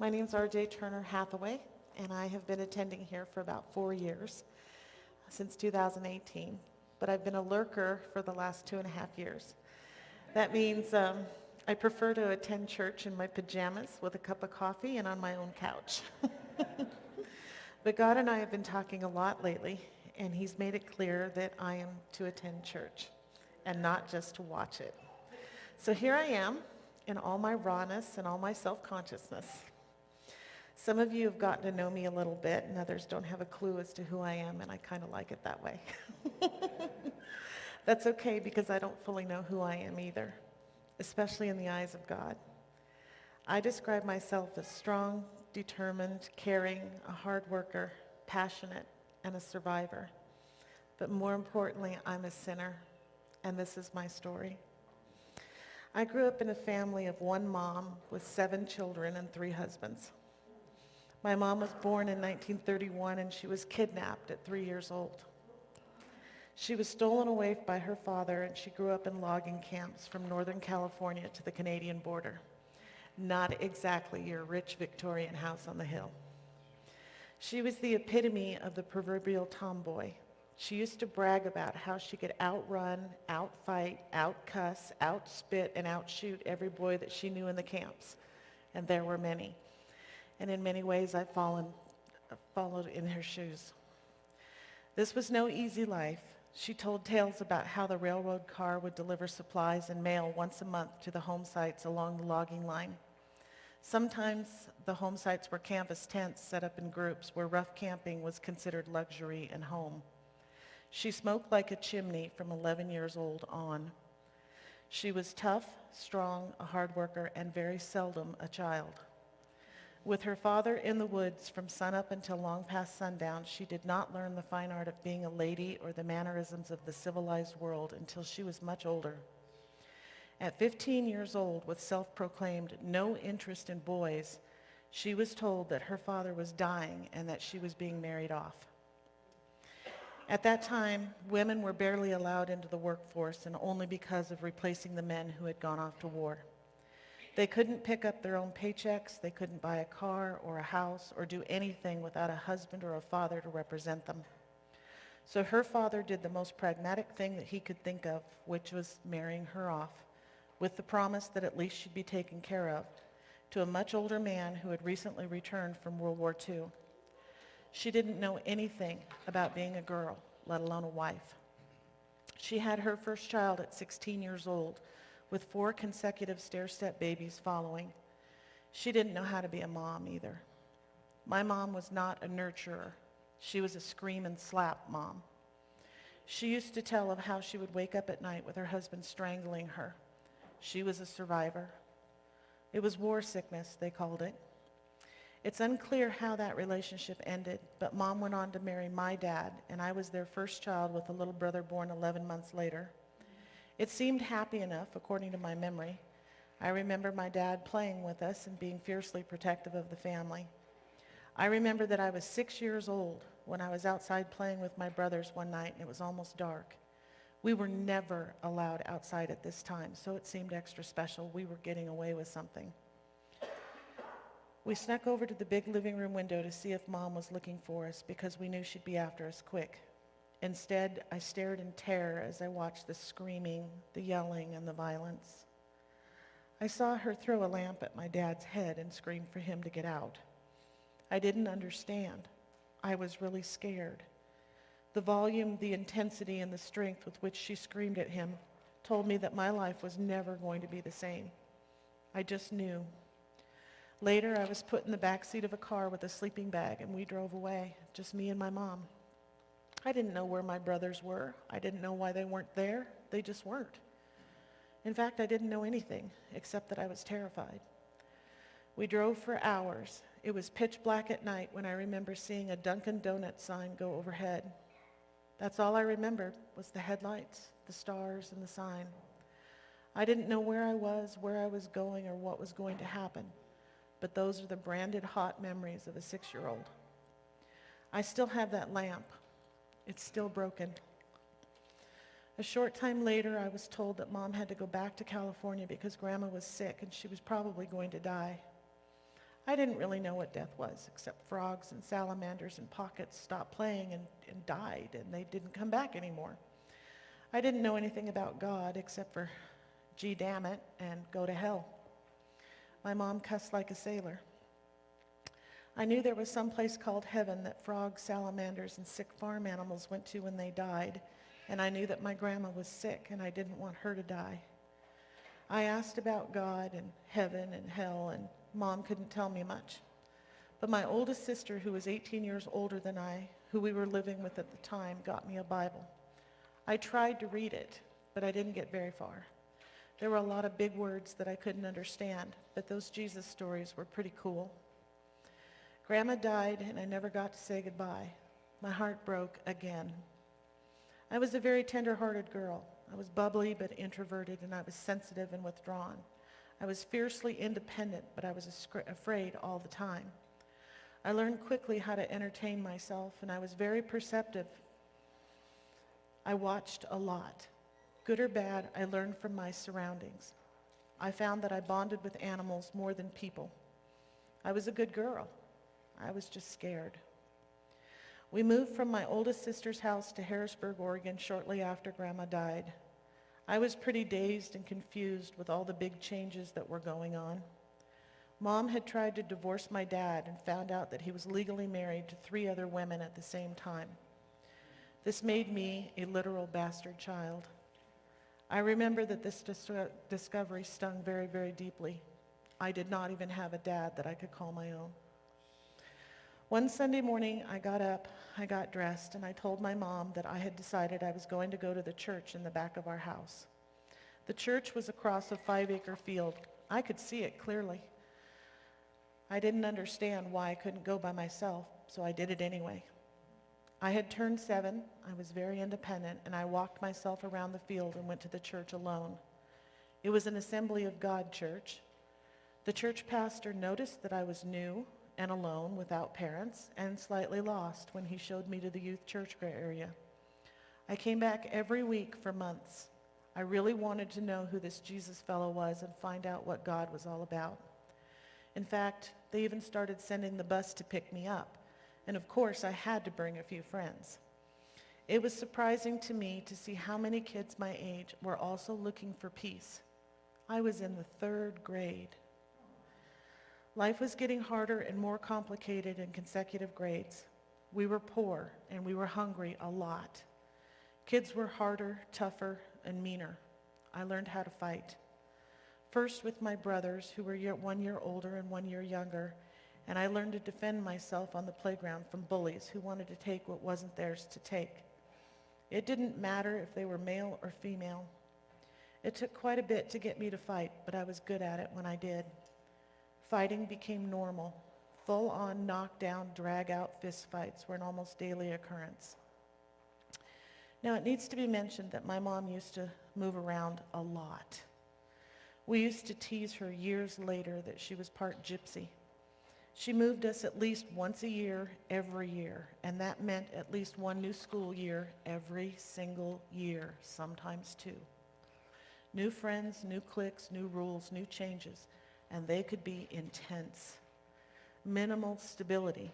My name's RJ Turner Hathaway, and I have been attending here for about 4 years, since 2018. But I've been a lurker for the last 2.5 years. That means I prefer to attend church in my pajamas with a cup of coffee and on my own couch. But God and I have been talking a lot lately, and He's made it clear that I am to attend church and not just to watch it. So here I am in all my rawness and all my self-consciousness. Some of you have gotten to know me a little bit, and others don't have a clue as to who I am, and I kind of like it that way. That's okay, because I don't fully know who I am either, especially in the eyes of God. I describe myself as strong, determined, caring, a hard worker, passionate, and a survivor. But more importantly, I'm a sinner, and this is my story. I grew up in a family of one mom with 7 children and 3 husbands. My mom was born in 1931, and she was kidnapped at 3 years old. She was stolen away by her father, and she grew up in logging camps from Northern California to the Canadian border. Not exactly your rich Victorian house on the hill. She was the epitome of the proverbial tomboy. She used to brag about how she could outrun, outfight, outcuss, outspit, and outshoot every boy that she knew in the camps. And there were many. And in many ways, I've followed in her shoes. This was no easy life. She told tales about how the railroad car would deliver supplies and mail once a month to the home sites along the logging line. Sometimes the home sites were canvas tents set up in groups where rough camping was considered luxury and home. She smoked like a chimney from 11 years old on. She was tough, strong, a hard worker, and very seldom a child. With her father in the woods from sunup until long past sundown, she did not learn the fine art of being a lady or the mannerisms of the civilized world until she was much older. At 15 years old, with self-proclaimed no interest in boys, she was told that her father was dying and that she was being married off. At that time, women were barely allowed into the workforce, and only because of replacing the men who had gone off to war. They couldn't pick up their own paychecks, they couldn't buy a car or a house or do anything without a husband or a father to represent them. So her father did the most pragmatic thing that he could think of, which was marrying her off, with the promise that at least she'd be taken care of, to a much older man who had recently returned from World War II. She didn't know anything about being a girl, let alone a wife. She had her first child at 16 years old, with 4 consecutive stair-step babies following. She didn't know how to be a mom either. My mom was not a nurturer. She was a scream and slap mom. She used to tell of how she would wake up at night with her husband strangling her. She was a survivor. It was war sickness, they called it. It's unclear how that relationship ended, but Mom went on to marry my dad, and I was their first child with a little brother born 11 months later. It seemed happy enough, according to my memory. I remember my dad playing with us and being fiercely protective of the family. I remember that I was 6 years old when I was outside playing with my brothers one night, and it was almost dark. We were never allowed outside at this time, so it seemed extra special. We were getting away with something. We snuck over to the big living room window to see if Mom was looking for us, because we knew she'd be after us quick. Instead, I stared in terror as I watched the screaming, the yelling, and the violence. I saw her throw a lamp at my dad's head and scream for him to get out. I didn't understand. I was really scared. The volume, the intensity, and the strength with which she screamed at him told me that my life was never going to be the same. I just knew. Later, I was put in the back seat of a car with a sleeping bag, and we drove away, just me and my mom. I didn't know where my brothers were. I didn't know why they weren't there. They just weren't. In fact, I didn't know anything, except that I was terrified. We drove for hours. It was pitch black at night when I remember seeing a Dunkin' Donuts sign go overhead. That's all I remembered was the headlights, the stars, and the sign. I didn't know where I was going, or what was going to happen, but those are the branded hot memories of a 6-year-old. I still have that lamp. It's still broken. A short time later, I was told that Mom had to go back to California because Grandma was sick and she was probably going to die. I didn't really know what death was, except frogs and salamanders and pockets stopped playing and died, and they didn't come back anymore. I didn't know anything about God except for, gee, damn it, and go to hell. My mom cussed like a sailor. I knew there was some place called heaven that frogs, salamanders, and sick farm animals went to when they died, and I knew that my grandma was sick, and I didn't want her to die. I asked about God and heaven and hell, and Mom couldn't tell me much. But my oldest sister, who was 18 years older than I, who we were living with at the time, got me a Bible. I tried to read it, but I didn't get very far. There were a lot of big words that I couldn't understand, but those Jesus stories were pretty cool. Grandma died, and I never got to say goodbye. My heart broke again. I was a very tender-hearted girl. I was bubbly but introverted, and I was sensitive and withdrawn. I was fiercely independent, but I was afraid all the time. I learned quickly how to entertain myself, and I was very perceptive. I watched a lot. Good or bad, I learned from my surroundings. I found that I bonded with animals more than people. I was a good girl. I was just scared. We moved from my oldest sister's house to Harrisburg, Oregon shortly after Grandma died. I was pretty dazed and confused with all the big changes that were going on. Mom had tried to divorce my dad and found out that he was legally married to 3 other women at the same time. This made me a literal bastard child. I remember that this discovery stung very, very deeply. I did not even have a dad that I could call my own. One Sunday morning, I got up, I got dressed, and I told my mom that I had decided I was going to go to the church in the back of our house. The church was across a 5-acre field. I could see it clearly. I didn't understand why I couldn't go by myself, so I did it anyway. I had turned 7, I was very independent, and I walked myself around the field and went to the church alone. It was an Assembly of God church. The church pastor noticed that I was new and alone without parents and slightly lost when he showed me to the youth church area. I came back every week for months. I really wanted to know who this Jesus fellow was and find out what God was all about. In fact, they even started sending the bus to pick me up. And of course, I had to bring a few friends. It was surprising to me to see how many kids my age were also looking for peace. I was in the 3rd grade. Life was getting harder and more complicated in consecutive grades. We were poor and we were hungry a lot. Kids were harder, tougher, and meaner. I learned how to fight. First with my brothers, who were 1 year older and 1 year younger, and I learned to defend myself on the playground from bullies who wanted to take what wasn't theirs to take. It didn't matter if they were male or female. It took quite a bit to get me to fight, but I was good at it when I did. Fighting became normal. Full-on knockdown, drag-out fistfights were an almost daily occurrence. Now, it needs to be mentioned that my mom used to move around a lot. We used to tease her years later that she was part gypsy. She moved us at least once a year, every year, and that meant at least 1 new school year every single year, sometimes 2. New friends, new cliques, new rules, new changes, and they could be intense. Minimal stability.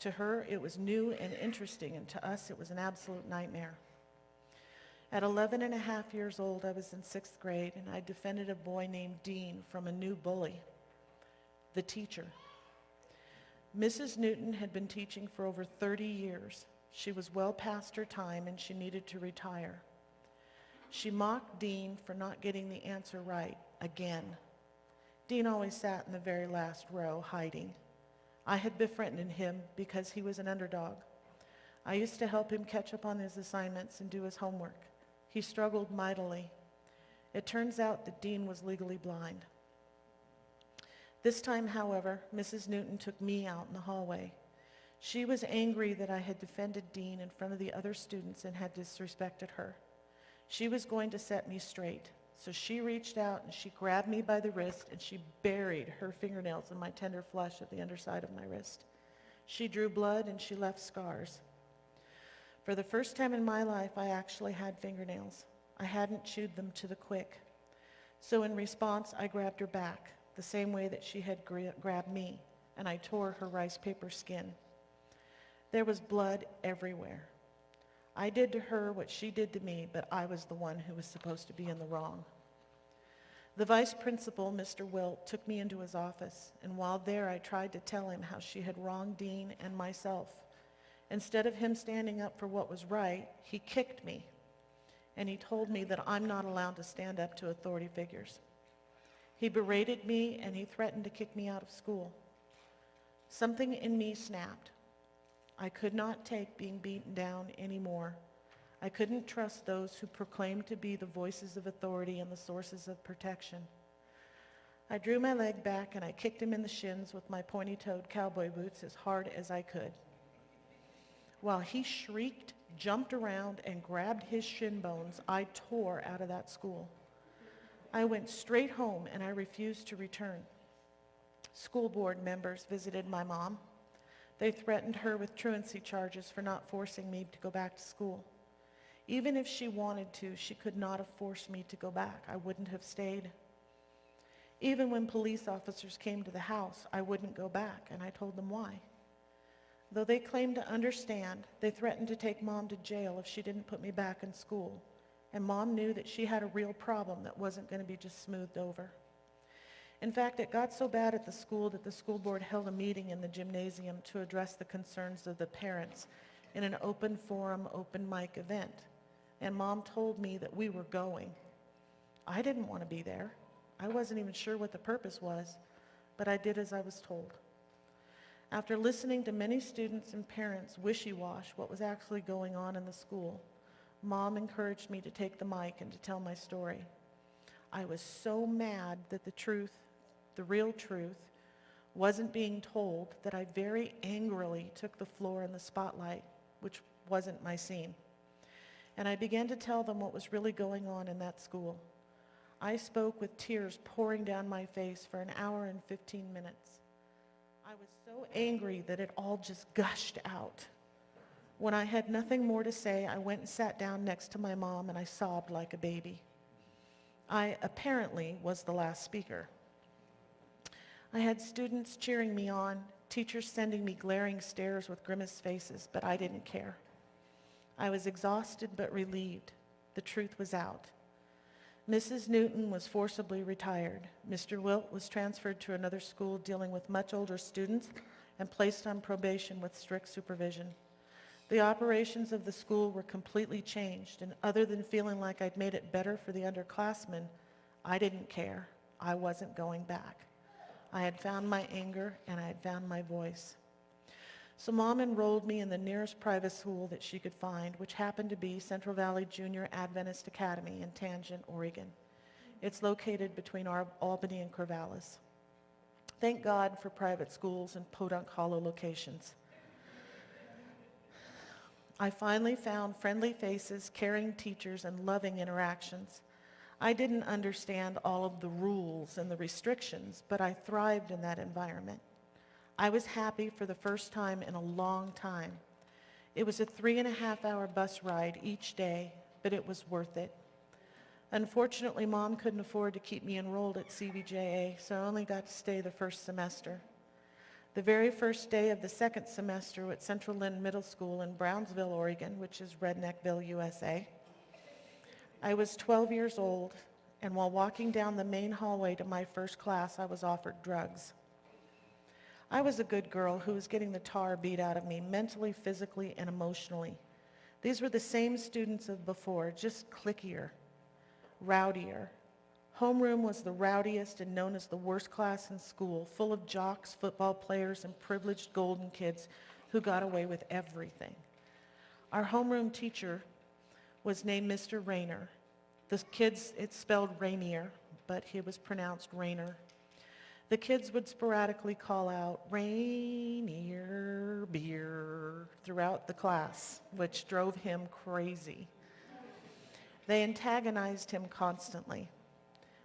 To her, it was new and interesting, and to us, it was an absolute nightmare. At 11 and a half years old, I was in 6th grade, and I defended a boy named Dean from a new bully, the teacher. Mrs. Newton had been teaching for over 30 years. She was well past her time, and she needed to retire. She mocked Dean for not getting the answer right again. Dean always sat in the very last row, hiding. I had befriended him because he was an underdog. I used to help him catch up on his assignments and do his homework. He struggled mightily. It turns out that Dean was legally blind. This time, however, Mrs. Newton took me out in the hallway. She was angry that I had defended Dean in front of the other students and had disrespected her. She was going to set me straight. So she reached out and she grabbed me by the wrist and she buried her fingernails in my tender flesh at the underside of my wrist. She drew blood and she left scars. For the first time in my life, I actually had fingernails. I hadn't chewed them to the quick. So in response, I grabbed her back, the same way that she had grabbed me. and I tore her rice paper skin. There was blood everywhere. I did to her what she did to me, but I was the one who was supposed to be in the wrong. The vice principal, Mr. Wilt, took me into his office, and while there I tried to tell him how she had wronged Dean and myself. Instead of him standing up for what was right, he kicked me, and he told me that I'm not allowed to stand up to authority figures. He berated me, and he threatened to kick me out of school. Something in me snapped. I could not take being beaten down anymore. I couldn't trust those who proclaimed to be the voices of authority and the sources of protection. I drew my leg back and I kicked him in the shins with my pointy-toed cowboy boots as hard as I could. While he shrieked, jumped around, and grabbed his shin bones, I tore out of that school. I went straight home and I refused to return. School board members visited my mom. They threatened her with truancy charges for not forcing me to go back to school. Even if she wanted to, she could not have forced me to go back. I wouldn't have stayed. Even when police officers came to the house, I wouldn't go back, and I told them why. Though they claimed to understand, they threatened to take Mom to jail if she didn't put me back in school. And Mom knew that she had a real problem that wasn't going to be just smoothed over. In fact, it got so bad at the school that the school board held a meeting in the gymnasium to address the concerns of the parents in an open forum, open mic event. And Mom told me that we were going. I didn't want to be there. I wasn't even sure what the purpose was, but I did as I was told. After listening to many students and parents wishy-wash what was actually going on in the school, Mom encouraged me to take the mic and to tell my story. I was so mad that the truth, the real truth, wasn't being told that I very angrily took the floor in the spotlight, which wasn't my scene. And I began to tell them what was really going on in that school. I spoke with tears pouring down my face for an hour and 15 minutes. I was so angry that it all just gushed out. When I had nothing more to say, I went and sat down next to my mom and I sobbed like a baby. I apparently was the last speaker. I had students cheering me on, teachers sending me glaring stares with grimaced faces, but I didn't care. I was exhausted but relieved. The truth was out. Mrs. Newton was forcibly retired. Mr. Wilt was transferred to another school dealing with much older students and placed on probation with strict supervision. The operations of the school were completely changed, and other than feeling like I'd made it better for the underclassmen, I didn't care. I wasn't going back. I had found my anger and I had found my voice. So Mom enrolled me in the nearest private school that she could find, which happened to be Central Valley Junior Adventist Academy in Tangent, Oregon. It's located between Albany and Corvallis. Thank God for private schools in Podunk Hollow locations. I finally found friendly faces, caring teachers, and loving interactions. I didn't understand all of the rules and the restrictions, but I thrived in that environment. I was happy for the first time in a long time. It was a 3.5-hour bus ride each day, but it was worth it. Unfortunately, Mom couldn't afford to keep me enrolled at CVJA, so I only got to stay the first semester. The very first day of the second semester at Central Lynn Middle School in Brownsville, Oregon, which is Redneckville, USA, I was 12 years old, and while walking down the main hallway to my first class, I was offered drugs. I was a good girl who was getting the tar beat out of me mentally, physically, and emotionally. These were the same students of before, just cliquier, rowdier. Homeroom was the rowdiest and known as the worst class in school, full of jocks, football players, and privileged golden kids who got away with everything. Our homeroom teacher was named Mr. Rayner. The kids, it's spelled Rainier, but he was pronounced Rayner. The kids would sporadically call out, "Rainier beer," throughout the class, which drove him crazy. They antagonized him constantly.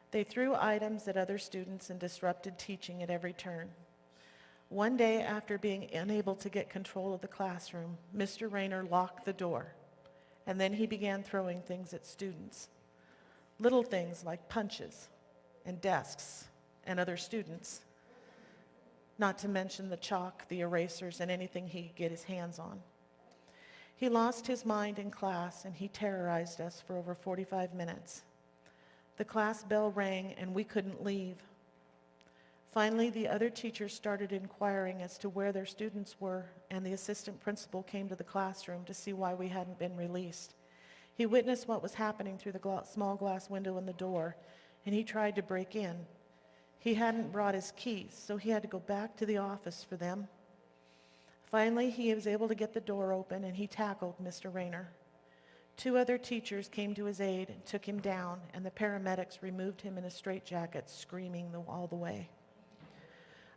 They threw items at other students and disrupted teaching at every turn. One day, after being unable to get control of the classroom, Mr. Rayner locked the door, and then he began throwing things at students. Little things like punches and desks and other students. not to mention the chalk, the erasers, and anything he could get his hands on. He lost his mind in class, and he terrorized us for over 45 minutes. The class bell rang, and we couldn't leave. Finally, the other teachers started inquiring as to where their students were, and the assistant principal came to the classroom to see why we hadn't been released. He witnessed what was happening through the small glass window in the door, and he tried to break in. He hadn't brought his keys, so he had to go back to the office for them. Finally, he was able to get the door open, and he tackled Mr. Rayner. 2 other teachers came to his aid and took him down, and the paramedics removed him in a straitjacket, screaming all the way.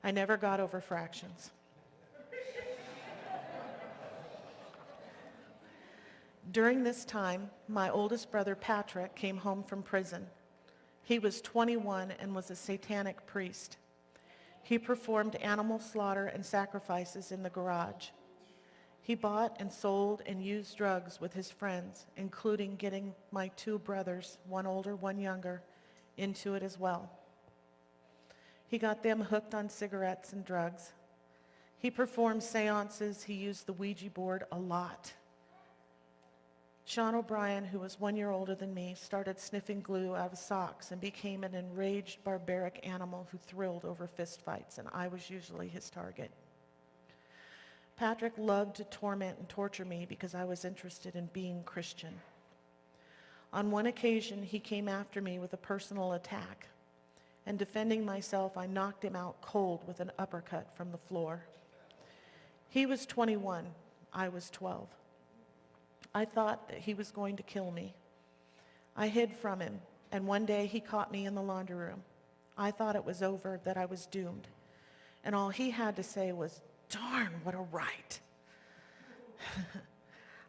I never got over fractions. During this time, my oldest brother Patrick came home from prison. He was 21 and was a satanic priest. He performed animal slaughter and sacrifices in the garage. He bought and sold and used drugs with his friends, including getting my 2 brothers, one older, one younger, into it as well. He got them hooked on cigarettes and drugs. He performed seances. He used the Ouija board a lot. Sean O'Brien, who was 1 year older than me, started sniffing glue out of socks and became an enraged, barbaric animal who thrilled over fistfights, and I was usually his target. Patrick loved to torment and torture me because I was interested in being Christian. On one occasion, he came after me with a personal attack, and defending myself, I knocked him out cold with an uppercut from the floor. He was 21, I was 12. I thought that he was going to kill me. I hid from him, and one day he caught me in the laundry room. I thought it was over, that I was doomed. And all he had to say was, "Darn, what a right."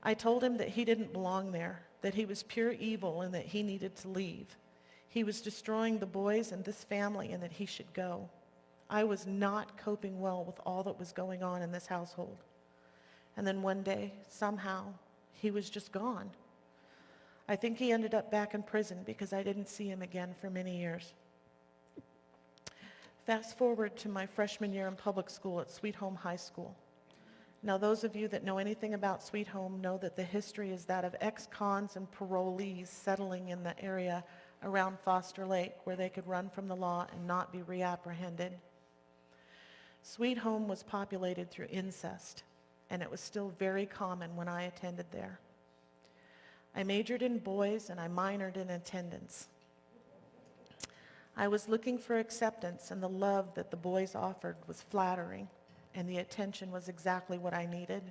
I told him that he didn't belong there, that he was pure evil and that he needed to leave. He was destroying the boys and this family and that he should go. I was not coping well with all that was going on in this household. And then one day, somehow, he was just gone. I think he ended up back in prison because I didn't see him again for many years. Fast forward to my freshman year in public school at Sweet Home High School. Now, those of you that know anything about Sweet Home know that the history is that of ex-cons and parolees settling in the area around Foster Lake where they could run from the law and not be reapprehended. Sweet Home was populated through incest, and it was still very common when I attended there. I majored in boys and I minored in attendance. I was looking for acceptance, and the love that the boys offered was flattering, and the attention was exactly what I needed.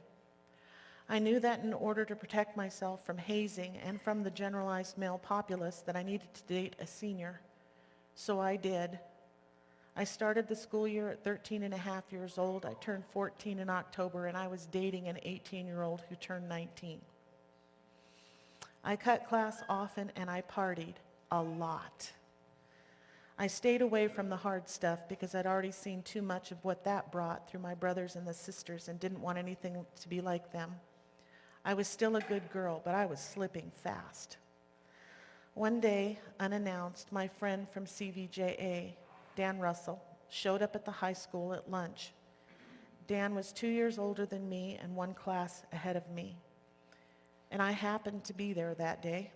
I knew that in order to protect myself from hazing and from the generalized male populace that I needed to date a senior. So I did. I started the school year at 13 and a half years old. I turned 14 in October, and I was dating an 18-year-old who turned 19. I cut class often, and I partied a lot. I stayed away from the hard stuff because I'd already seen too much of what that brought through my brothers and the sisters and didn't want anything to be like them. I was still a good girl, but I was slipping fast. One day, unannounced, my friend from CVJA, Dan Russell, showed up at the high school at lunch. Dan was 2 years older than me and one class ahead of me. And I happened to be there that day.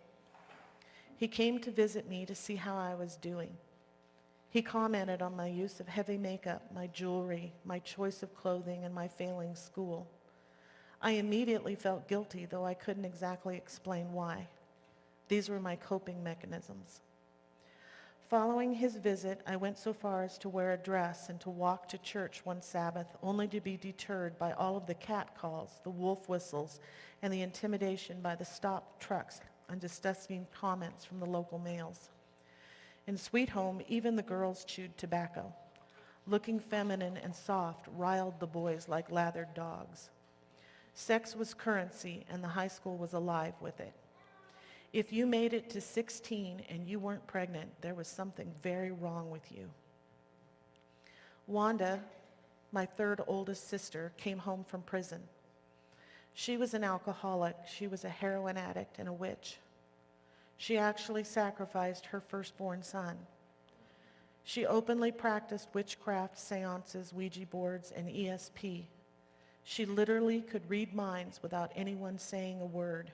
He came to visit me to see how I was doing. He commented on my use of heavy makeup, my jewelry, my choice of clothing, and my failing school. I immediately felt guilty, though I couldn't exactly explain why. These were my coping mechanisms. Following his visit, I went so far as to wear a dress and to walk to church one Sabbath, only to be deterred by all of the catcalls, the wolf whistles, and the intimidation by the stopped trucks and disgusting comments from the local males. In Sweet Home, even the girls chewed tobacco. Looking feminine and soft riled the boys like lathered dogs. Sex was currency, and the high school was alive with it. If you made it to 16 and you weren't pregnant, there was something very wrong with you. Wanda, my third oldest sister, came home from prison. She was an alcoholic, she was a heroin addict, and a witch. She actually sacrificed her firstborn son. She openly practiced witchcraft, seances, Ouija boards, and ESP. She literally could read minds without anyone saying a word.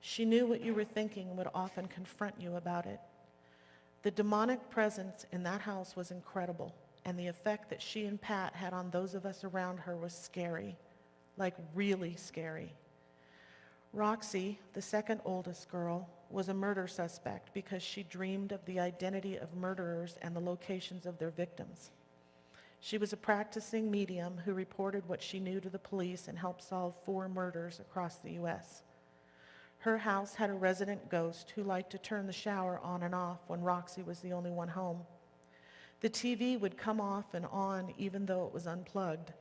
She knew what you were thinking and would often confront you about it. The demonic presence in that house was incredible, and the effect that she and Pat had on those of us around her was scary, like really scary. Roxy, the second oldest girl, was a murder suspect because she dreamed of the identity of murderers and the locations of their victims. She was a practicing medium who reported what she knew to the police and helped solve 4 murders across the U.S. Her house had a resident ghost who liked to turn the shower on and off when Roxy was the only one home. The TV would come off and on even though it was unplugged.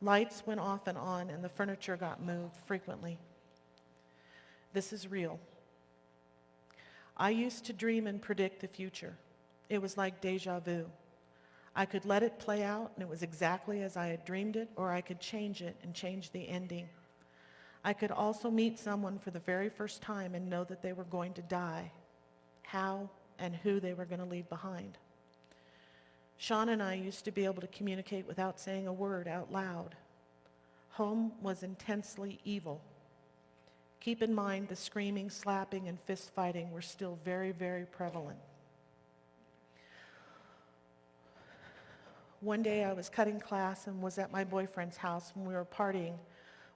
Lights went off and on, and the furniture got moved frequently. This is real. I used to dream and predict the future. It was like deja vu. I could let it play out, and it was exactly as I had dreamed it, or I could change it and change the ending. I could also meet someone for the very first time and know that they were going to die, how and who they were going to leave behind. Sean and I used to be able to communicate without saying a word out loud. Home was intensely evil. Keep in mind the screaming, slapping, and fist fighting were still very, very prevalent. One day I was cutting class and was at my boyfriend's house when we were partying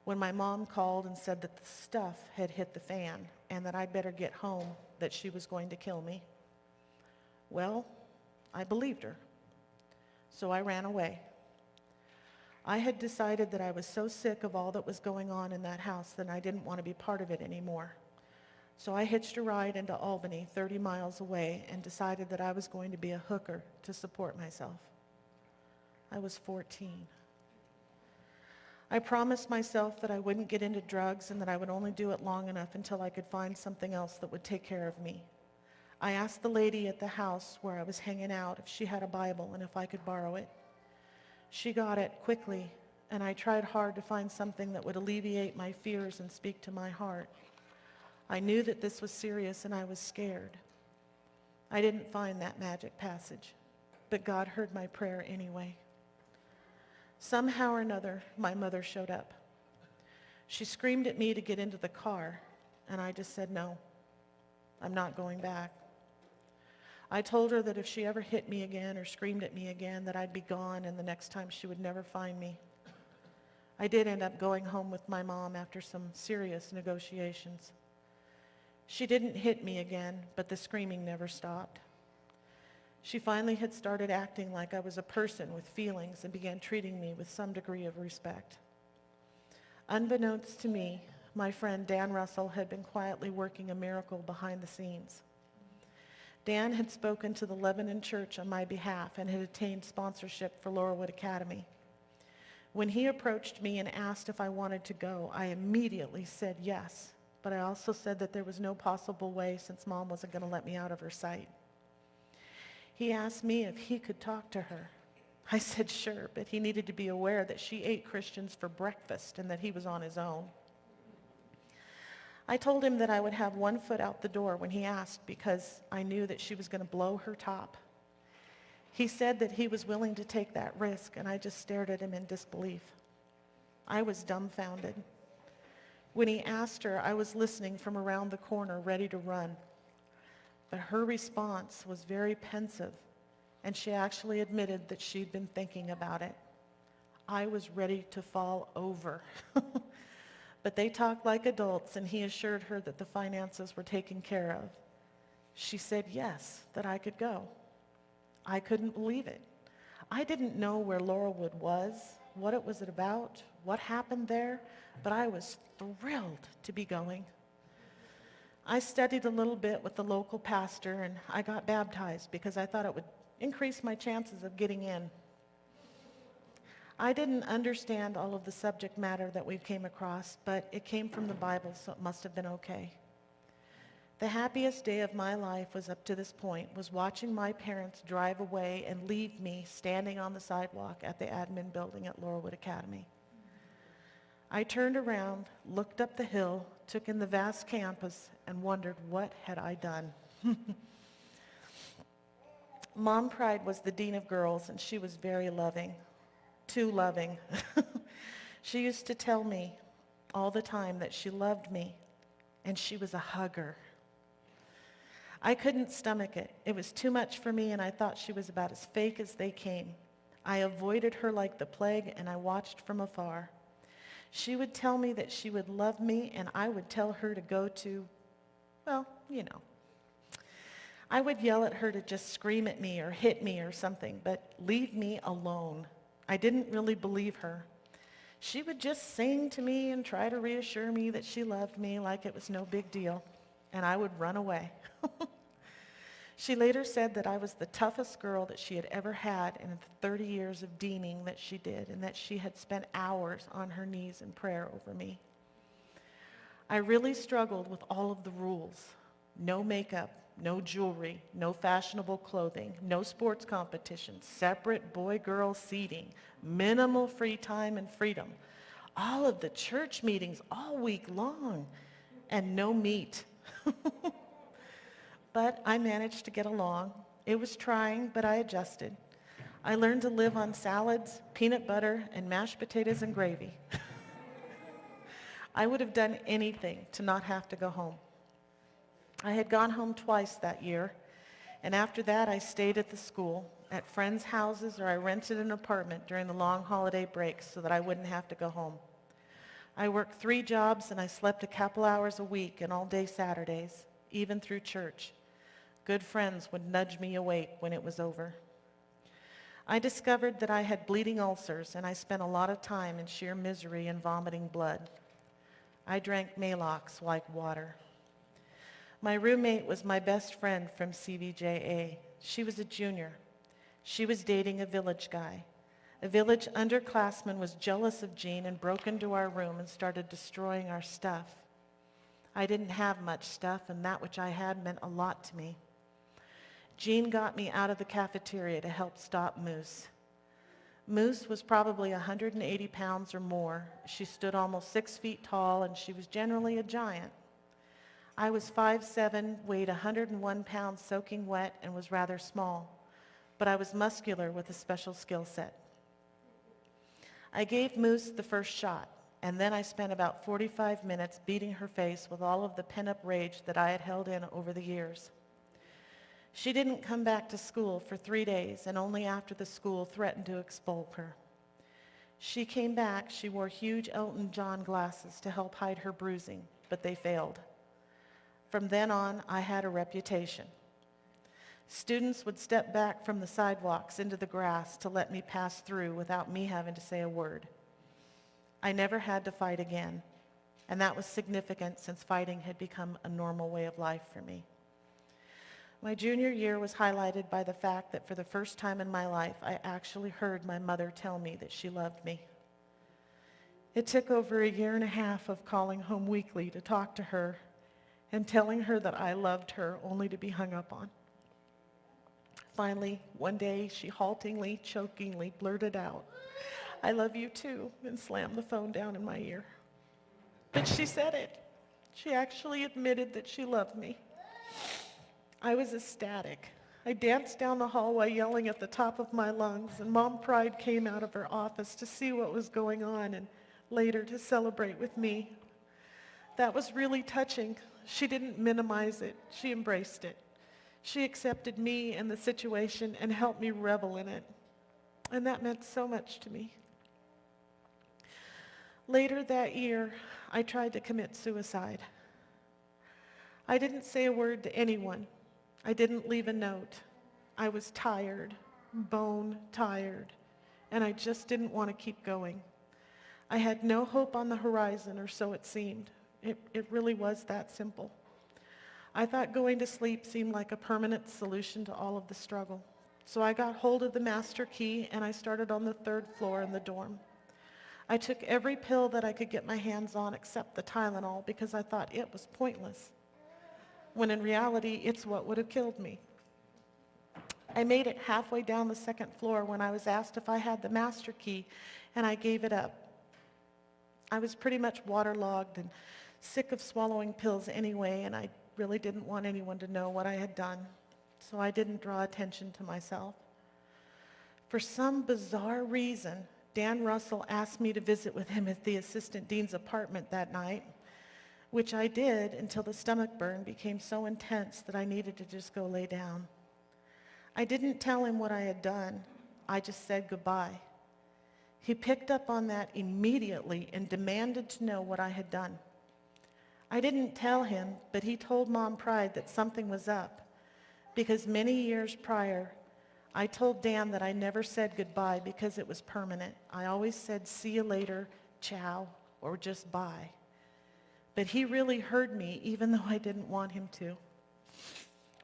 when my mom called and said that the stuff had hit the fan and that I'd better get home, that she was going to kill me. Well, I believed her. So I ran away. I had decided that I was so sick of all that was going on in that house that I didn't want to be part of it anymore. So I hitched a ride into Albany, 30 miles away, and decided that I was going to be a hooker to support myself. I was 14. I promised myself that I wouldn't get into drugs and that I would only do it long enough until I could find something else that would take care of me. I asked the lady at the house where I was hanging out if she had a Bible and if I could borrow it. She got it quickly, and I tried hard to find something that would alleviate my fears and speak to my heart. I knew that this was serious, and I was scared. I didn't find that magic passage, but God heard my prayer anyway. Somehow or another, my mother showed up. She screamed at me to get into the car, and I just said, no, I'm not going back. I told her that if she ever hit me again or screamed at me again, that I'd be gone, and the next time she would never find me. I did end up going home with my mom after some serious negotiations. She didn't hit me again, but the screaming never stopped. She finally had started acting like I was a person with feelings and began treating me with some degree of respect. Unbeknownst to me, my friend Dan Russell had been quietly working a miracle behind the scenes. Dan had spoken to the Lebanon Church on my behalf and had attained sponsorship for Laurelwood Academy. When he approached me and asked if I wanted to go, I immediately said yes, but I also said that there was no possible way since Mom wasn't going to let me out of her sight. He asked me if he could talk to her. I said sure, but he needed to be aware that she ate Christians for breakfast and that he was on his own. I told him that I would have one foot out the door when he asked because I knew that she was going to blow her top. He said that he was willing to take that risk, and I just stared at him in disbelief. I was dumbfounded. When he asked her, I was listening from around the corner, ready to run. But her response was very pensive, and she actually admitted that she'd been thinking about it. I was ready to fall over. But they talked like adults, and he assured her that the finances were taken care of. She said yes, that I could go. I couldn't believe it. I didn't know where Laurelwood was, what it was about, what happened there, but I was thrilled to be going. I studied a little bit with the local pastor, and I got baptized because I thought it would increase my chances of getting in. I didn't understand all of the subject matter that we came across, but it came from the Bible, so it must have been okay. The happiest day of my life was up to this point, was watching my parents drive away and leave me standing on the sidewalk at the admin building at Laurelwood Academy. I turned around, looked up the hill, took in the vast campus, and wondered what had I done. Mom Pride was the dean of girls, and she was very loving, too loving. She used to tell me all the time that she loved me, and she was a hugger. I couldn't stomach it. It was too much for me, and I thought she was about as fake as they came. I avoided her like the plague, and I watched from afar. She would tell me that she would love me, and I would tell her to go to, well, you know. I would yell at her to just scream at me or hit me or something, but leave me alone. I didn't really believe her. She would just sing to me and try to reassure me that she loved me like it was no big deal, and I would run away. She later said that I was the toughest girl that she had ever had in the 30 years of deaning that she did, and that she had spent hours on her knees in prayer over me. I really struggled with all of the rules. No makeup, no jewelry, no fashionable clothing, no sports competitions, separate boy-girl seating, minimal free time and freedom, all of the church meetings all week long, and no meat. But I managed to get along. It was trying, but I adjusted. I learned to live on salads, peanut butter, and mashed potatoes and gravy. I would have done anything to not have to go home. I had gone home twice that year, and after that I stayed at the school, at friends' houses, or I rented an apartment during the long holiday breaks so that I wouldn't have to go home. I worked 3 jobs, and I slept a couple hours a week and all day Saturdays, even through church. Good friends would nudge me awake when it was over. I discovered that I had bleeding ulcers, and I spent a lot of time in sheer misery and vomiting blood. I drank Maalox like water. My roommate was my best friend from CVJA. She was a junior. She was dating a village guy. A village underclassman was jealous of Jean and broke into our room and started destroying our stuff. I didn't have much stuff, and that which I had meant a lot to me. Jean got me out of the cafeteria to help stop Moose. Moose was probably 180 pounds or more. She stood almost 6 feet tall, and she was generally a giant. I was 5'7", weighed 101 pounds soaking wet, and was rather small, but I was muscular with a special skill set. I gave Moose the first shot, and then I spent about 45 minutes beating her face with all of the pent-up rage that I had held in over the years. She didn't come back to school for 3 days, and only after the school threatened to expel her. She came back. She wore huge Elton John glasses to help hide her bruising, but they failed. From then on, I had a reputation. Students would step back from the sidewalks into the grass to let me pass through without me having to say a word. I never had to fight again, and that was significant since fighting had become a normal way of life for me. My junior year was highlighted by the fact that for the first time in my life, I actually heard my mother tell me that she loved me. It took over 1.5 years of calling home weekly to talk to her and telling her that I loved her, only to be hung up on. Finally, one day, she haltingly, chokingly blurted out, "I love you too," and slammed the phone down in my ear. But she said it. She actually admitted that she loved me. I was ecstatic. I danced down the hallway yelling at the top of my lungs, and Mom Pride came out of her office to see what was going on and later to celebrate with me. That was really touching. She didn't minimize it. She embraced it. She accepted me and the situation and helped me revel in it. And that meant so much to me. Later that year, I tried to commit suicide. I didn't say a word to anyone. I didn't leave a note. I was tired, bone tired, and I just didn't want to keep going. I had no hope on the horizon, or so it seemed. It really was that simple. I thought going to sleep seemed like a permanent solution to all of the struggle. So I got hold of the master key, and I started on the 3rd floor in the dorm. I took every pill that I could get my hands on except the Tylenol because I thought it was pointless, when in reality, it's what would have killed me. I made it halfway down the 2nd floor when I was asked if I had the master key, and I gave it up. I was pretty much waterlogged and sick of swallowing pills anyway, and I really didn't want anyone to know what I had done. so I didn't draw attention to myself. For some bizarre reason, Dan Russell asked me to visit with him at the assistant dean's apartment that night, which I did until the stomach burn became so intense that I needed to just go lay down. I didn't tell him what I had done. I just said goodbye. He picked up on that immediately and demanded to know what I had done. I didn't tell him, but he told Mom Pride that something was up, because many years prior, I told Dan that I never said goodbye because it was permanent. I always said, see you later, ciao, or just bye. But he really heard me, even though I didn't want him to.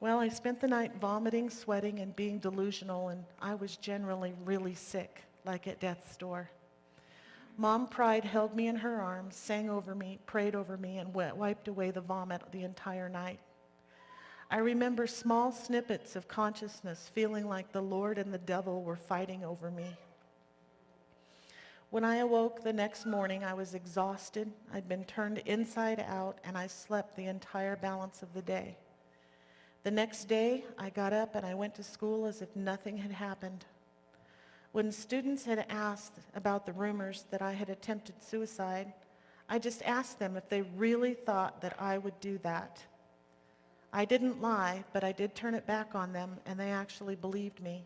Well, I spent the night vomiting, sweating, and being delusional, and I was generally really sick, like at death's door. Mom Pride held me in her arms, sang over me, prayed over me, and wiped away the vomit the entire night. I remember small snippets of consciousness, feeling like the Lord and the devil were fighting over me. When I awoke the next morning, I was exhausted. I'd been turned inside out, and I slept the entire balance of the day. The next day, I got up and I went to school as if nothing had happened. When students had asked about the rumors that I had attempted suicide, I just asked them if they really thought that I would do that. I didn't lie, but I did turn it back on them, and they actually believed me.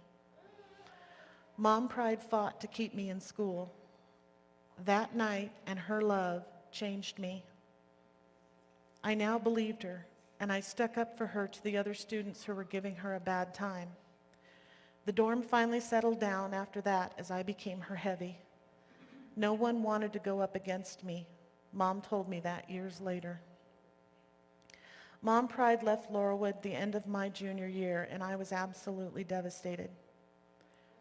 Mom Pride fought to keep me in school. That night and her love changed me. I now believed her, and I stuck up for her to the other students who were giving her a bad time. The dorm finally settled down after that as I became her heavy. No one wanted to go up against me. Mom told me that years later. Mom Pride left Laurelwood the end of my junior year, and I was absolutely devastated.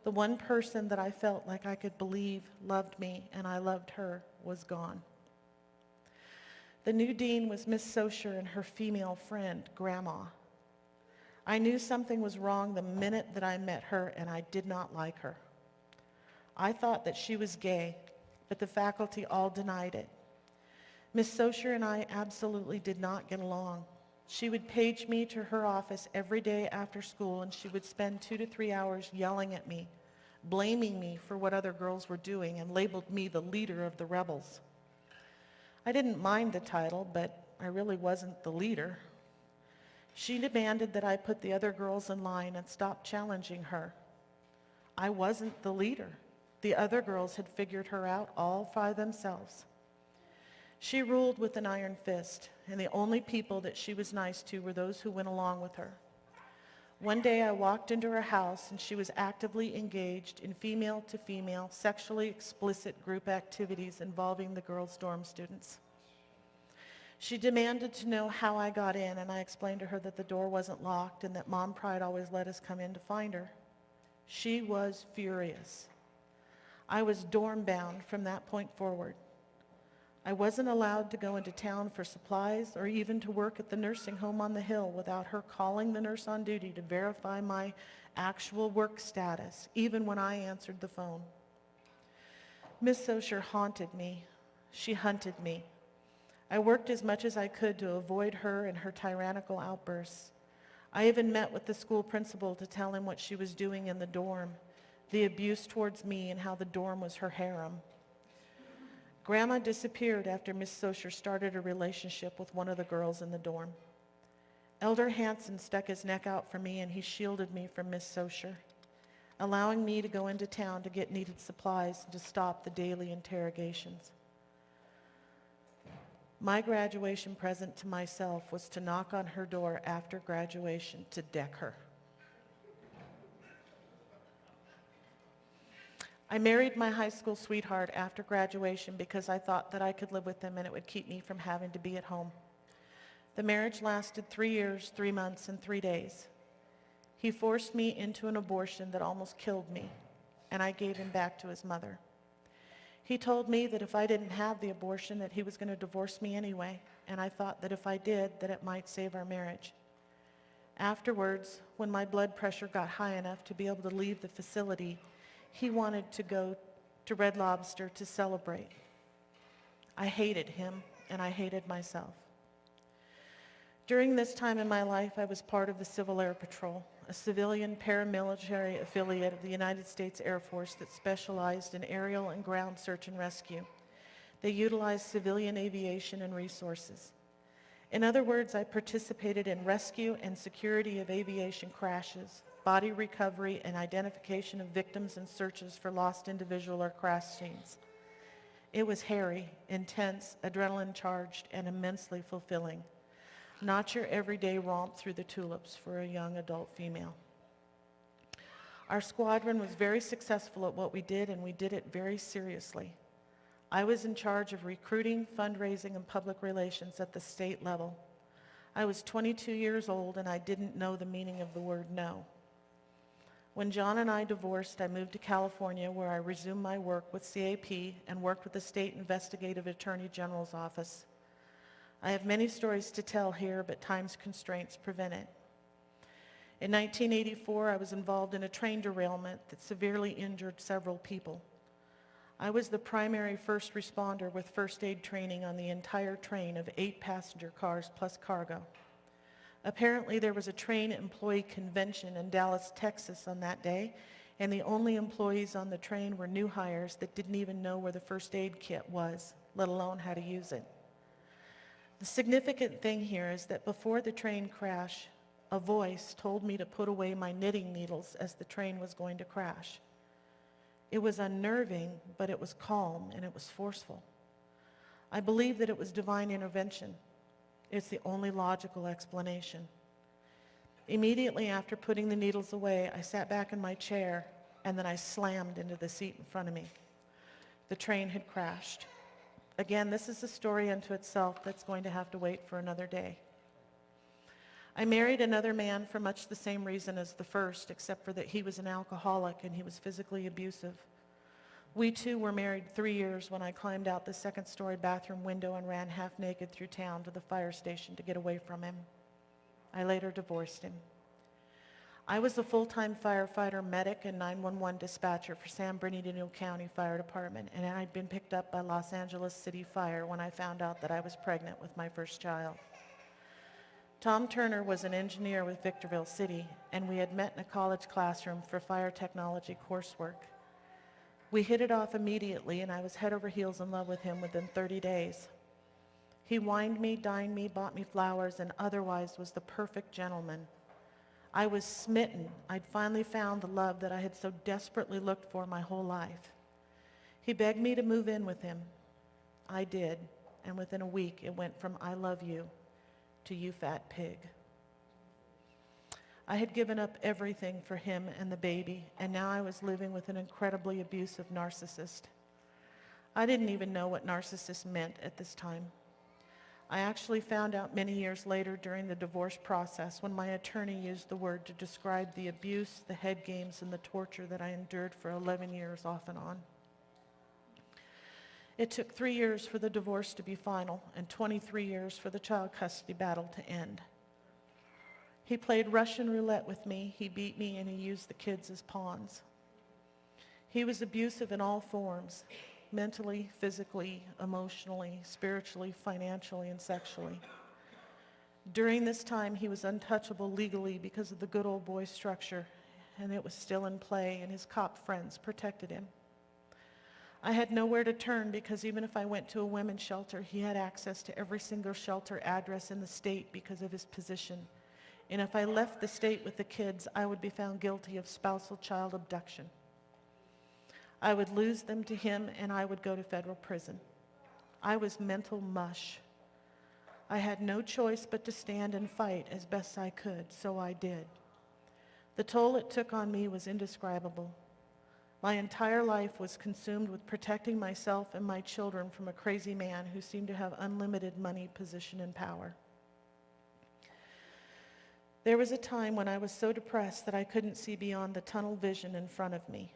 The one person that I felt like I could believe loved me and I loved her was gone. The new dean was Miss Socher and her female friend, Grandma. I knew something was wrong the minute that I met her, and I did not like her. I thought that she was gay, but the faculty all denied it. Miss Socher and I absolutely did not get along. She would page me to her office every day after school, and she would spend 2 to 3 hours yelling at me, blaming me for what other girls were doing, and labeled me the leader of the rebels. I didn't mind the title, but I really wasn't the leader. She demanded that I put the other girls in line and stop challenging her. I wasn't the leader. The other girls had figured her out all by themselves. She ruled with an iron fist, and the only people that she was nice to were those who went along with her. One day I walked into her house, and she was actively engaged in female-to-female, sexually explicit group activities involving the girls' dorm students. She demanded to know how I got in, and I explained to her that the door wasn't locked and that Mom Pride always let us come in to find her. She was furious. I was dorm-bound from that point forward. I wasn't allowed to go into town for supplies or even to work at the nursing home on the hill without her calling the nurse on duty to verify my actual work status, even when I answered the phone. Miss Socher haunted me. She hunted me. I worked as much as I could to avoid her and her tyrannical outbursts. I even met with the school principal to tell him what she was doing in the dorm, the abuse towards me, and how the dorm was her harem. Grandma disappeared after Miss Socher started a relationship with one of the girls in the dorm. Elder Hansen stuck his neck out for me, and he shielded me from Miss Socher, allowing me to go into town to get needed supplies and to stop the daily interrogations. My graduation present to myself was to knock on her door after graduation to deck her. I married my high school sweetheart after graduation because I thought that I could live with him and it would keep me from having to be at home. The marriage lasted 3 years, 3 months, and 3 days. He forced me into an abortion that almost killed me, and I gave him back to his mother. He told me that if I didn't have the abortion, that he was going to divorce me anyway, and I thought that if I did, that it might save our marriage. Afterwards, when my blood pressure got high enough to be able to leave the facility, he wanted to go to Red Lobster to celebrate. I hated him, and I hated myself. During this time in my life, I was part of the Civil Air Patrol. a civilian paramilitary affiliate of the United States Air Force that specialized in aerial and ground search and rescue. They utilized civilian aviation and resources. In other words, I participated in rescue and security of aviation crashes, body recovery and identification of victims and searches for lost individual or crash scenes. It was hairy, intense, adrenaline-charged, and immensely fulfilling. Not your everyday romp through the tulips for a young adult female. Our squadron was very successful at what we did, and we did it very seriously. I was in charge of recruiting, fundraising, and public relations at the state level. I was 22 years old, and I didn't know the meaning of the word no. When John and I divorced, I moved to California, where I resumed my work with CAP and worked with the State Investigative Attorney General's office. I have many stories to tell here, but time's constraints prevent it. In 1984, I was involved in a train derailment that severely injured several people. I was the primary first responder with first aid training on the entire train of 8 passenger cars plus cargo. Apparently, there was a train employee convention in Dallas, Texas on that day, and the only employees on the train were new hires that didn't even know where the first aid kit was, let alone how to use it. The significant thing here is that before the train crash, a voice told me to put away my knitting needles as the train was going to crash. It was unnerving, but it was calm and it was forceful. I believe that it was divine intervention. It's the only logical explanation. Immediately after putting the needles away, I sat back in my chair and then I slammed into the seat in front of me. The train had crashed. Again, this is a story unto itself that's going to have to wait for another day. I married another man for much the same reason as the first, except for that he was an alcoholic and he was physically abusive. We too were married 3 years when I climbed out the second-story bathroom window and ran half naked through town to the fire station to get away from him. I later divorced him. I was a full-time firefighter, medic, and 911 dispatcher for San Bernardino County Fire Department, and I'd been picked up by Los Angeles City Fire when I found out that I was pregnant with my first child. Tom Turner was an engineer with Victorville City, and we had met in a college classroom for fire technology coursework. We hit it off immediately, and I was head over heels in love with him within 30 days. He wined me, dined me, bought me flowers, and otherwise was the perfect gentleman. I was smitten. I'd finally found the love that I had so desperately looked for my whole life. He begged me to move in with him. I did, and within a week it went from I love you to you fat pig. I had given up everything for him and the baby, and now I was living with an incredibly abusive narcissist. I didn't even know what narcissist meant at this time. I actually found out many years later during the divorce process when my attorney used the word to describe the abuse, the head games, and the torture that I endured for 11 years off and on. It took 3 years for the divorce to be final and 23 years for the child custody battle to end. He played Russian roulette with me, he beat me, and he used the kids as pawns. He was abusive in all forms, mentally, physically, emotionally, spiritually, financially, and sexually. During this time, he was untouchable legally because of the good old boy structure, and it was still in play, and his cop friends protected him. I had nowhere to turn because even if I went to a women's shelter, he had access to every single shelter address in the state because of his position. And if I left the state with the kids, I would be found guilty of spousal child abduction. I would lose them to him and I would go to federal prison. I was mental mush. I had no choice but to stand and fight as best I could, so I did. The toll it took on me was indescribable. My entire life was consumed with protecting myself and my children from a crazy man who seemed to have unlimited money, position, and power. There was a time when I was so depressed that I couldn't see beyond the tunnel vision in front of me.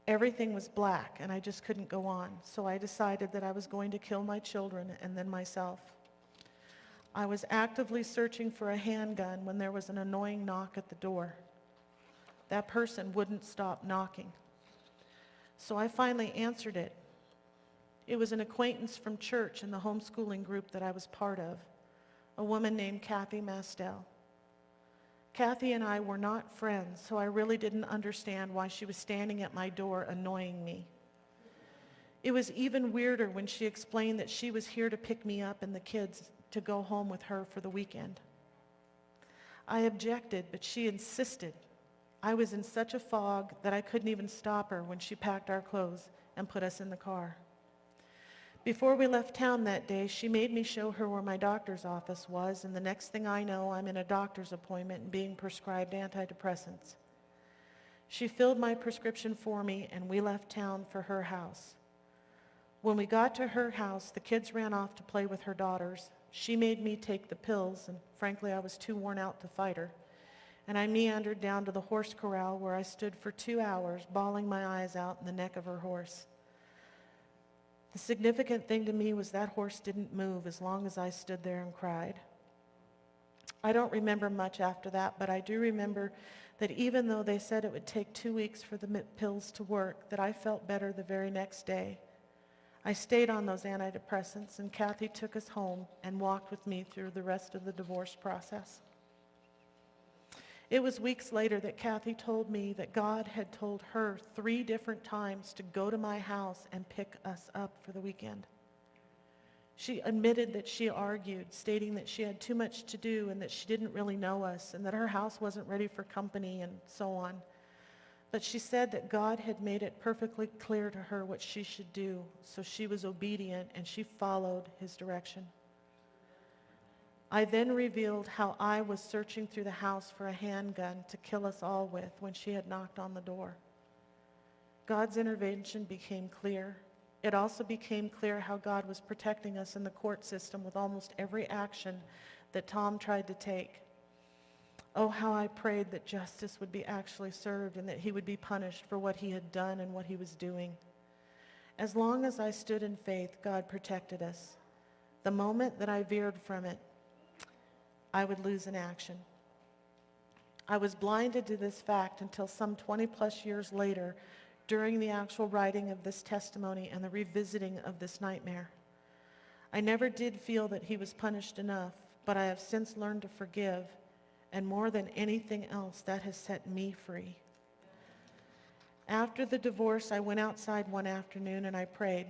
Everything was black and I just couldn't go on, so I decided that I was going to kill my children and then myself. I was actively searching for a handgun when there was an annoying knock at the door. That person wouldn't stop knocking. So I finally answered it. It was an acquaintance from church in the homeschooling group that I was part of, a woman named Kathy Mastel. Kathy and I were not friends, so I really didn't understand why she was standing at my door annoying me. It was even weirder when she explained that she was here to pick me up and the kids to go home with her for the weekend. I objected, but she insisted. I was in such a fog that I couldn't even stop her when she packed our clothes and put us in the car. Before we left town that day, she made me show her where my doctor's office was, and the next thing I know, I'm in a doctor's appointment and being prescribed antidepressants. She filled my prescription for me, and we left town for her house. When we got to her house, the kids ran off to play with her daughters. She made me take the pills, and frankly, I was too worn out to fight her. And I meandered down to the horse corral where I stood for 2 hours, bawling my eyes out in the neck of her horse. The significant thing to me was that horse didn't move as long as I stood there and cried. I don't remember much after that, but I do remember that even though they said it would take 2 weeks for the pills to work, that I felt better the very next day. I stayed on those antidepressants, and Kathy took us home and walked with me through the rest of the divorce process. It was weeks later that Kathy told me that God had told her 3 different times to go to my house and pick us up for the weekend. She admitted that she argued, stating that she had too much to do and that she didn't really know us and that her house wasn't ready for company and so on. But she said that God had made it perfectly clear to her what she should do, so she was obedient and she followed his direction. I then revealed how I was searching through the house for a handgun to kill us all with when she had knocked on the door. God's intervention became clear. It also became clear how God was protecting us in the court system with almost every action that Tom tried to take. Oh, how I prayed that justice would be actually served and that he would be punished for what he had done and what he was doing. As long as I stood in faith, God protected us. The moment that I veered from it, I would lose an action. I was blinded to this fact until some 20 plus years later during the actual writing of this testimony and the revisiting of this nightmare. I never did feel that he was punished enough, but I have since learned to forgive, and more than anything else, that has set me free. After the divorce, I went outside one afternoon and I prayed.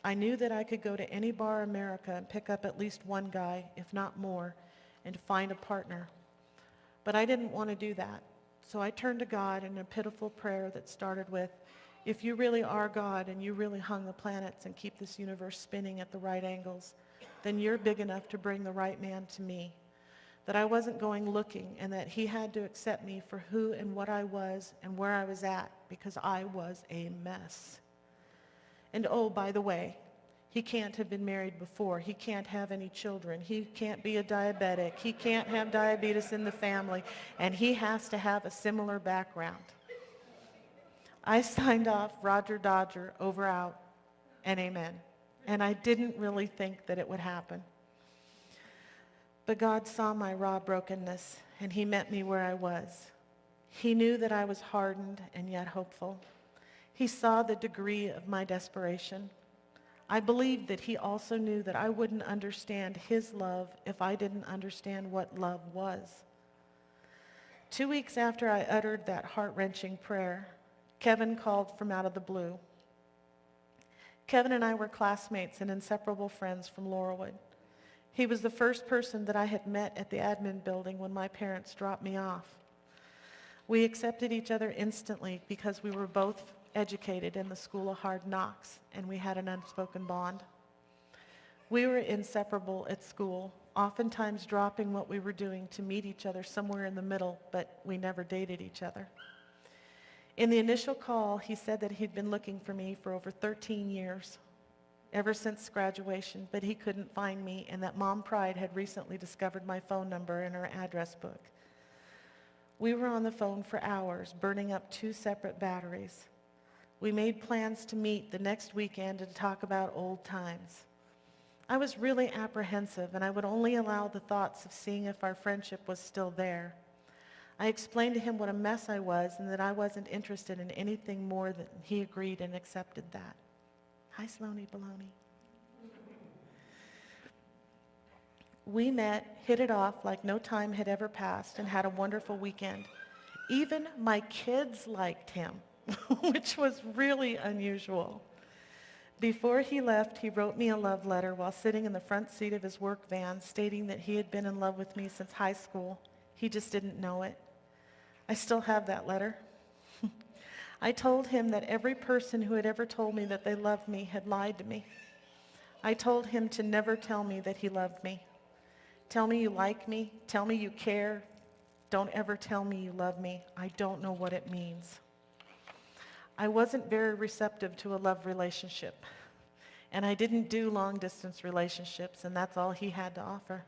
I knew that I could go to any bar in America and pick up at least one guy, if not more, and find a partner. But I didn't want to do that. So I turned to God in a pitiful prayer that started with, if you really are God and you really hung the planets and keep this universe spinning at the right angles, then you're big enough to bring the right man to me. That I wasn't going looking and that he had to accept me for who and what I was and where I was at because I was a mess. And oh, by the way, he can't have been married before. He can't have any children. He can't be a diabetic. He can't have diabetes in the family. And he has to have a similar background. I signed off Roger Dodger, over, out, and amen. And I didn't really think that it would happen. But God saw my raw brokenness, and he met me where I was. He knew that I was hardened and yet hopeful. He saw the degree of my desperation. I believed that he also knew that I wouldn't understand his love if I didn't understand what love was. 2 weeks after I uttered that heart-wrenching prayer, Kevin called from out of the blue. Kevin and I were classmates and inseparable friends from Laurelwood. He was the first person that I had met at the admin building when my parents dropped me off. We accepted each other instantly because we were both educated in the School of Hard Knocks, and we had an unspoken bond. We were inseparable at school, oftentimes dropping what we were doing to meet each other somewhere in the middle, but we never dated each other. In the initial call, he said that he'd been looking for me for over 13 years, ever since graduation, but he couldn't find me, and that Mom Pride had recently discovered my phone number in her address book. We were on the phone for hours, burning up 2 separate batteries. We made plans to meet the next weekend to talk about old times. I was really apprehensive, and I would only allow the thoughts of seeing if our friendship was still there. I explained to him what a mess I was and that I wasn't interested in anything more than he agreed and accepted that. Hi, Sloanie Baloney. We met, hit it off like no time had ever passed, and had a wonderful weekend. Even my kids liked him, which was really unusual. Before he left, he wrote me a love letter while sitting in the front seat of his work van, stating that he had been in love with me since high school. He just didn't know it. I still have that letter. I told him that every person who had ever told me that they loved me had lied to me. I told him to never tell me that he loved me. Tell me you like me. Tell me you care. Don't ever tell me you love me. I don't know what it means. I wasn't very receptive to a love relationship, and I didn't do long-distance relationships, and that's all he had to offer.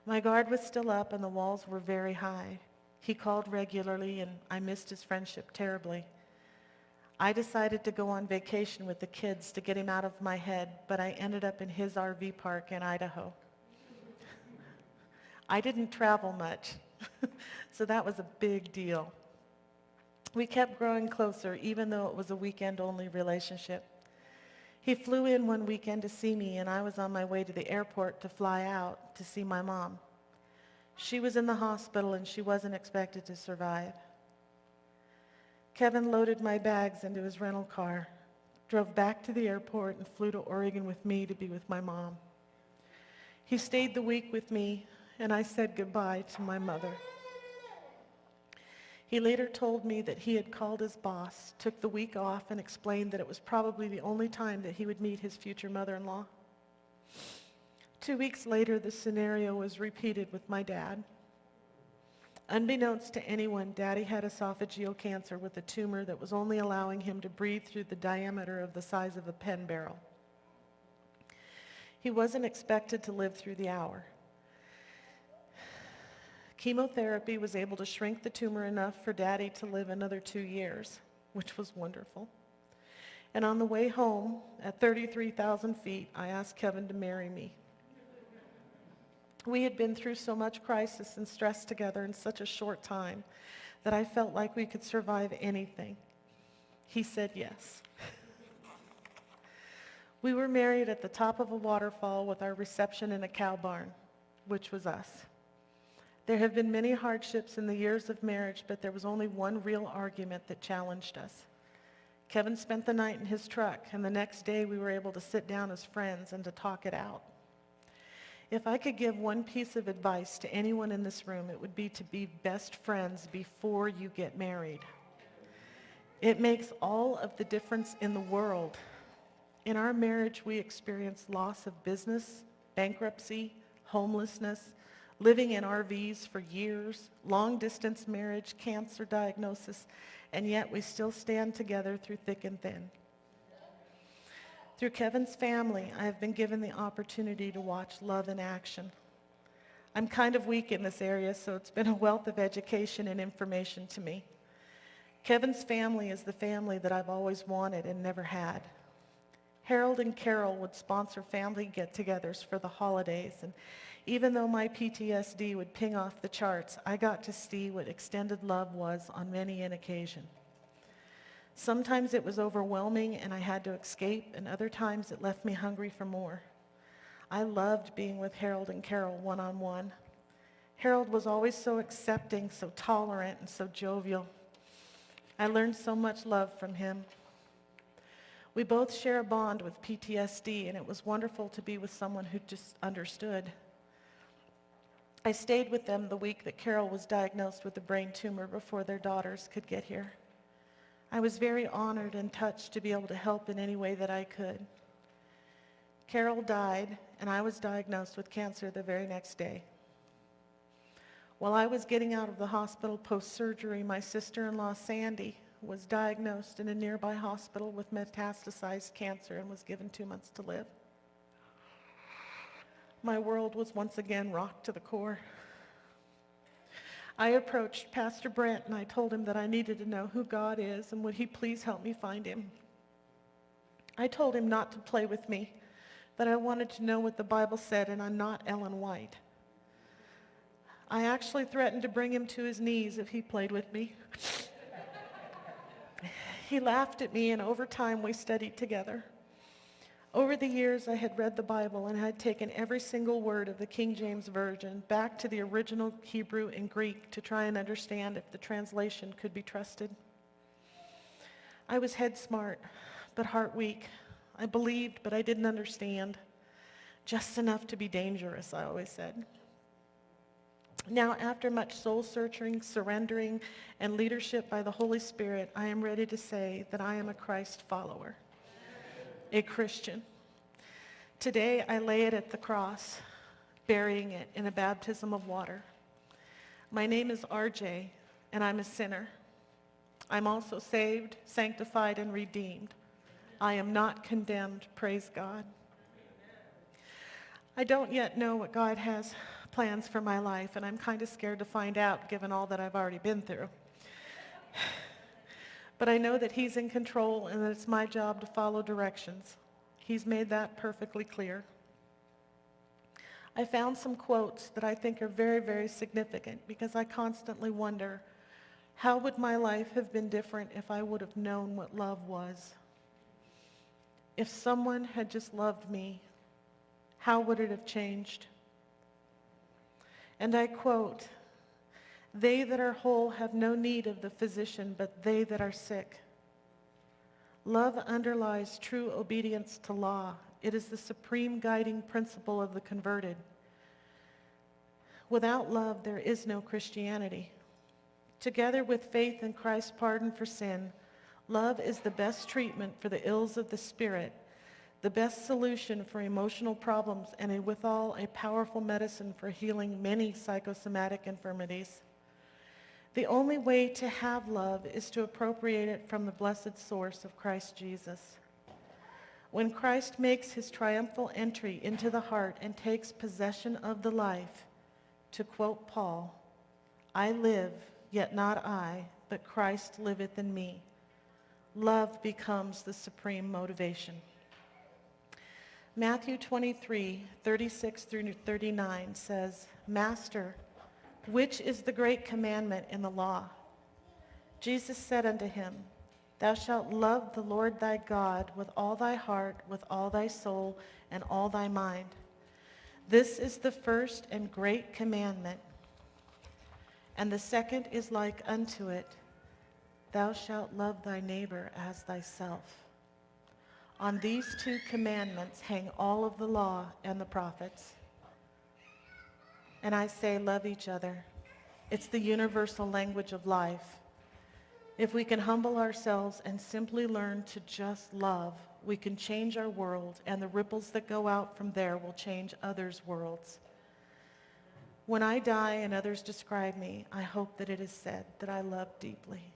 My guard was still up, and the walls were very high. He called regularly, and I missed his friendship terribly. I decided to go on vacation with the kids to get him out of my head, but I ended up in his RV park in Idaho. I didn't travel much, so that was a big deal. We kept growing closer, even though it was a weekend-only relationship. He flew in one weekend to see me, and I was on my way to the airport to fly out to see my mom. She was in the hospital, and she wasn't expected to survive. Kevin loaded my bags into his rental car, drove back to the airport, and flew to Oregon with me to be with my mom. He stayed the week with me, and I said goodbye to my mother. He later told me that he had called his boss, took the week off, and explained that it was probably the only time that he would meet his future mother-in-law. 2 weeks later, the scenario was repeated with my dad. Unbeknownst to anyone, Daddy had esophageal cancer with a tumor that was only allowing him to breathe through the diameter of the size of a pen barrel. He wasn't expected to live through the hour. Chemotherapy was able to shrink the tumor enough for Daddy to live another 2 years, which was wonderful. And on the way home, at 33,000 feet, I asked Kevin to marry me. We had been through so much crisis and stress together in such a short time that I felt like we could survive anything. He said yes. We were married at the top of a waterfall with our reception in a cow barn, which was us. There have been many hardships in the years of marriage, but there was only one real argument that challenged us. Kevin spent the night in his truck, and the next day we were able to sit down as friends and to talk it out. If I could give one piece of advice to anyone in this room, it would be to be best friends before you get married. It makes all of the difference in the world. In our marriage, we experienced loss of business, bankruptcy, homelessness, living in RVs for years, long-distance marriage, cancer diagnosis, and yet we still stand together through thick and thin. Through Kevin's family, I have been given the opportunity to watch love in action. I'm kind of weak in this area, so it's been a wealth of education and information to me. Kevin's family is the family that I've always wanted and never had. Harold and Carol would sponsor family get-togethers for the holidays, and even though my PTSD would ping off the charts, I got to see what extended love was on many an occasion. Sometimes it was overwhelming and I had to escape, and other times it left me hungry for more. I loved being with Harold and Carol one-on-one. Harold was always so accepting, so tolerant, and so jovial. I learned so much love from him. We both share a bond with PTSD, and it was wonderful to be with someone who just understood. I stayed with them the week that Carol was diagnosed with a brain tumor before their daughters could get here. I was very honored and touched to be able to help in any way that I could. Carol died, and I was diagnosed with cancer the very next day. While I was getting out of the hospital post-surgery, my sister-in-law, Sandy, was diagnosed in a nearby hospital with metastasized cancer and was given 2 months to live. My world was once again rocked to the core. I approached Pastor Brent and I told him that I needed to know who God is and would he please help me find him. I told him not to play with me, that I wanted to know what the Bible said, and I'm not Ellen White. I actually threatened to bring him to his knees if he played with me. He laughed at me, and over time we studied together. Over the years, I had read the Bible and had taken every single word of the King James Version back to the original Hebrew and Greek to try and understand if the translation could be trusted. I was head smart, but heart weak. I believed, but I didn't understand. Just enough to be dangerous, I always said. Now, after much soul-searching, surrendering, and leadership by the Holy Spirit, I am ready to say that I am a Christ follower, a Christian. Today, I lay it at the cross, burying it in a baptism of water. My name is RJ, and I'm a sinner. I'm also saved, sanctified, and redeemed. I am not condemned, praise God. I don't yet know what God has plans for my life, and I'm kind of scared to find out given all that I've already been through. But I know that He's in control and that it's my job to follow directions. He's made that perfectly clear. I found some quotes that I think are very, very significant because I constantly wonder, how would my life have been different if I would have known what love was? If someone had just loved me, how would it have changed? And I quote, "They that are whole have no need of the physician, but they that are sick." Love underlies true obedience to law. It is the supreme guiding principle of the converted. Without love, there is no Christianity. Together with faith in Christ's pardon for sin, love is the best treatment for the ills of the spirit, the best solution for emotional problems, and withal a powerful medicine for healing many psychosomatic infirmities. The only way to have love is to appropriate it from the blessed source of Christ Jesus. When Christ makes his triumphal entry into the heart and takes possession of the life, to quote Paul, "I live, yet not I, but Christ liveth in me," love becomes the supreme motivation. Matthew 23, 36 through 39 says, "Master, which is the great commandment in the law?" Jesus said unto him, "Thou shalt love the Lord thy God with all thy heart, with all thy soul, and all thy mind. This is the first and great commandment. And the second is like unto it, Thou shalt love thy neighbor as thyself. On these two commandments hang all of the law and the prophets." And I say, love each other. It's the universal language of life. If we can humble ourselves and simply learn to just love, we can change our world, and the ripples that go out from there will change others' worlds. When I die and others describe me, I hope that it is said that I love deeply.